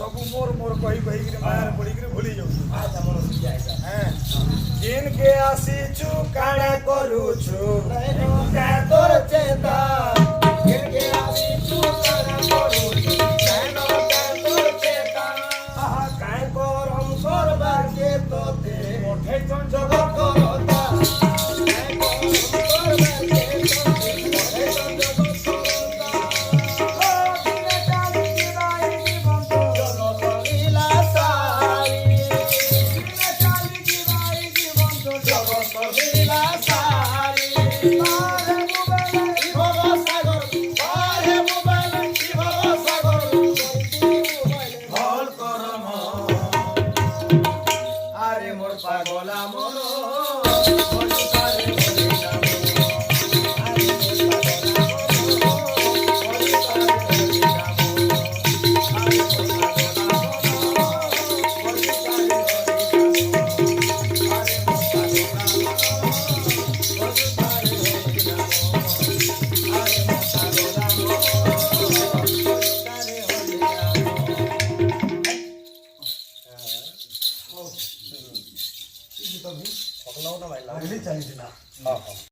ସବୁ ମୋର କହି କହିକିରି ମାୟାରେ ପଡ଼ିକିରି ଭୁଲି ଯାଉଛୁ। ଦିନକେ ଆସିଛୁ କାଣା କରୁଛୁ ତୋର ଚେତା ଦିନକେ ଆସିଛୁ କାଣା କରୁଛୁ ତୋର ଚେତା କାଇଁ କରମ୍ କରବାକେ ତୋତେ ପଠେଇଛନ୍ ଜଗତ କରତା পাগলা মনো ଚାଲିଛି ନା